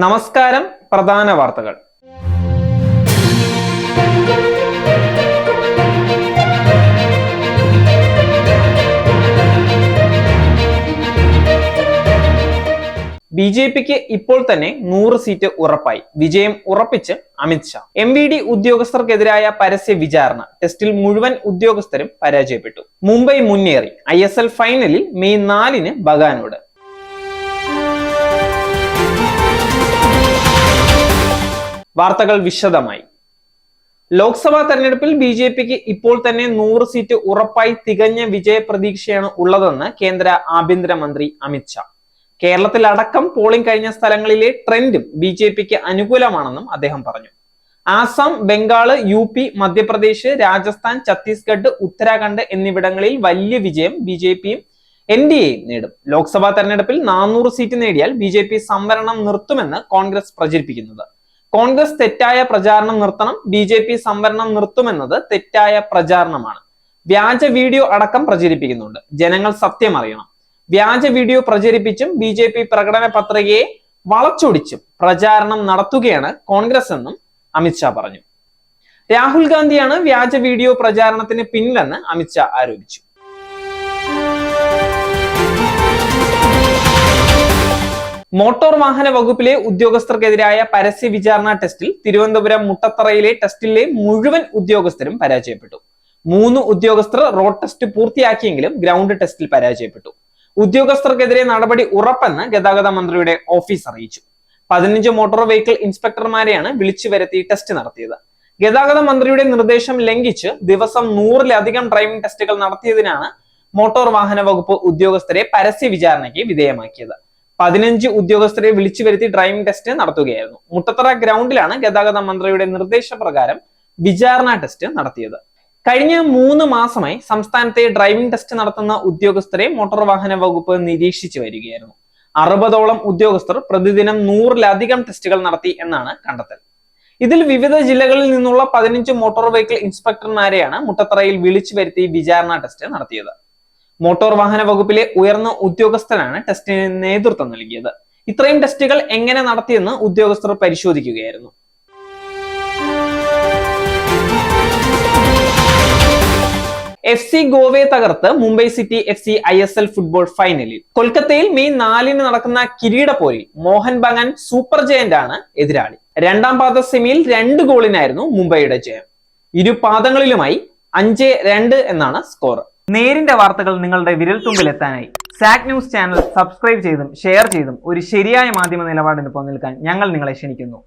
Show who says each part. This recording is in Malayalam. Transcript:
Speaker 1: നമസ്കാരം. പ്രധാന വാർത്തകൾ. ബി.ജെ.പിക്ക് ഇപ്പോൾ തന്നെ 100 സീറ്റ് ഉറപ്പായി. വിജയം ഉറപ്പിച്ച് അമിത്ഷാ. MVD ഉദ്യോഗസ്ഥർക്കെതിരായ പരസ്യ വിചാരണ ടെസ്റ്റിൽ മുഴുവൻ ഉദ്യോഗസ്ഥരും പരാജയപ്പെട്ടു. മുംബൈ മുന്നേറി. ISL ഫൈനലിൽ മെയ് 4-ന് ബഗാനോട്. വാർത്തകൾ വിശദമായി. ലോക്സഭാ തെരഞ്ഞെടുപ്പിൽ ബി.ജെ.പിക്ക് ഇപ്പോൾ തന്നെ 100 സീറ്റ് ഉറപ്പായി തികഞ്ഞ വിജയ പ്രതീക്ഷയാണ് ഉള്ളതെന്ന് കേന്ദ്ര ആഭ്യന്തരമന്ത്രി അമിത്ഷാ. കേരളത്തിലടക്കം പോളിംഗ് കഴിഞ്ഞ സ്ഥലങ്ങളിലെ ട്രെൻഡും ബി.ജെ.പിക്ക് അനുകൂലമാണെന്നും അദ്ദേഹം പറഞ്ഞു. ആസാം, ബംഗാള്, UP, മധ്യപ്രദേശ്, രാജസ്ഥാൻ, ഛത്തീസ്ഗഡ്, ഉത്തരാഖണ്ഡ് എന്നിവിടങ്ങളിൽ വലിയ വിജയം ബി.ജെ.പിയും NDAയും നേടും. ലോക്സഭാ തെരഞ്ഞെടുപ്പിൽ 400 സീറ്റ് നേടിയാൽ ബി.ജെ.പി സംവരണം നിർത്തുമെന്ന് കോൺഗ്രസ് പ്രചരിപ്പിക്കുന്നത്. കോൺഗ്രസ് തെറ്റായ പ്രചാരണം നിർത്തണം, ബി.ജെ.പി സംവരണം നിർത്തുമെന്നത് തെറ്റായ പ്രചാരണമാണ്. വ്യാജ വീഡിയോ അടക്കം പ്രചരിപ്പിക്കുന്നുണ്ട്. ജനങ്ങൾ സത്യം അറിയണം. വ്യാജ വീഡിയോ പ്രചരിപ്പിച്ചും ബി.ജെ.പി പ്രകടന പത്രികയെ വളച്ചൊടിച്ചും പ്രചാരണം നടത്തുകയാണ് കോൺഗ്രസ് എന്നും അമിത്ഷാ പറഞ്ഞു. രാഹുൽ ഗാന്ധിയാണ് വ്യാജ വീഡിയോ പ്രചാരണത്തിന് പിന്നിലെന്ന് അമിത്ഷാ ആരോപിച്ചു. മോട്ടോർ വാഹന വകുപ്പിലെ ഉദ്യോഗസ്ഥർക്കെതിരായ പരസ്യ വിചാരണ ടെസ്റ്റിൽ തിരുവനന്തപുരം മുട്ടത്തറയിലെ ടെസ്റ്റിലെ മുഴുവൻ ഉദ്യോഗസ്ഥരും പരാജയപ്പെട്ടു. 3 ഉദ്യോഗസ്ഥർ റോഡ് ടെസ്റ്റ് പൂർത്തിയാക്കിയെങ്കിലും ഗ്രൗണ്ട് ടെസ്റ്റിൽ പരാജയപ്പെട്ടു. ഉദ്യോഗസ്ഥർക്കെതിരെ നടപടി ഉറപ്പെന്ന് ഗതാഗത മന്ത്രിയുടെ ഓഫീസ് അറിയിച്ചു. 15 മോട്ടോർ വെഹിക്കിൾ ഇൻസ്പെക്ടർമാരെയാണ് വിളിച്ചു വരുത്തി ടെസ്റ്റ് നടത്തിയത്. ഗതാഗത മന്ത്രിയുടെ നിർദ്ദേശം ലംഘിച്ച് ദിവസം 100-ലധികം ഡ്രൈവിംഗ് ടെസ്റ്റുകൾ നടത്തിയതിനാണ് മോട്ടോർ വാഹന വകുപ്പ് ഉദ്യോഗസ്ഥരെ പരസ്യ വിചാരണയ്ക്ക് വിധേയമാക്കിയത്. 15 ഉദ്യോഗസ്ഥരെ വിളിച്ചു വരുത്തി ഡ്രൈവിംഗ് ടെസ്റ്റ് നടത്തുകയായിരുന്നു. മുട്ടത്തറ ഗ്രൗണ്ടിലാണ് ഗതാഗത മന്ത്രിയുടെ നിർദ്ദേശപ്രകാരം വിചാരണ ടെസ്റ്റ് നടത്തിയത്. കഴിഞ്ഞ 3 മാസമായി സംസ്ഥാനത്തെ ഡ്രൈവിംഗ് ടെസ്റ്റ് നടത്തുന്ന ഉദ്യോഗസ്ഥരെ മോട്ടോർ വാഹന വകുപ്പ് നിരീക്ഷിച്ചു വരികയായിരുന്നു. 60ഓളം ഉദ്യോഗസ്ഥർ പ്രതിദിനം 100-ലധികം ടെസ്റ്റുകൾ നടത്തി എന്നാണ് കണ്ടെത്തൽ. ഇതിൽ വിവിധ ജില്ലകളിൽ നിന്നുള്ള 15 മോട്ടോർ വെഹിക്കിൾ ഇൻസ്പെക്ടർമാരെയാണ് മുട്ടത്തറയിൽ വിളിച്ചു വരുത്തി വിചാരണ ടെസ്റ്റ് നടത്തിയത്. മോട്ടോർ വാഹന വകുപ്പിലെ ഉയർന്ന ഉദ്യോഗസ്ഥരാണ് ടെസ്റ്റിന് നേതൃത്വം നൽകിയത്. ഇത്രയും ടെസ്റ്റുകൾ എങ്ങനെ നടത്തിയെന്ന് ഉദ്യോഗസ്ഥർ പരിശോധിക്കുകയായിരുന്നു. FC ഗോവയെ തകർത്ത് Mumbai city FC ISL football ഫൈനലിൽ. കൊൽക്കത്തയിൽ മെയ് 4-ന് നടക്കുന്ന കിരീടപ്പോരിൽ മോഹൻ ബഗാൻ സൂപ്പർ ജയന്റ് ആണ് എതിരാളി. രണ്ടാം പാദ സെമിയിൽ 2 ഗോളിനായിരുന്നു മുംബൈയുടെ ജയം. ഇരു പാദങ്ങളിലുമായി 5-2 എന്നാണ് സ്കോർ. നേരിന്റെ വാർത്തകൾ നിങ്ങളുടെ വിരൽത്തുമ്പിൽ എത്താനായി സാക് ന്യൂസ് ചാനൽ സബ്സ്ക്രൈബ് ചെയ്തും ഷെയർ ചെയ്തും ഒരു ശരിയായ മാധ്യമ നിലപാടിന് നിൽക്കാൻ ഞങ്ങൾ നിങ്ങളെ ക്ഷണിക്കുന്നു.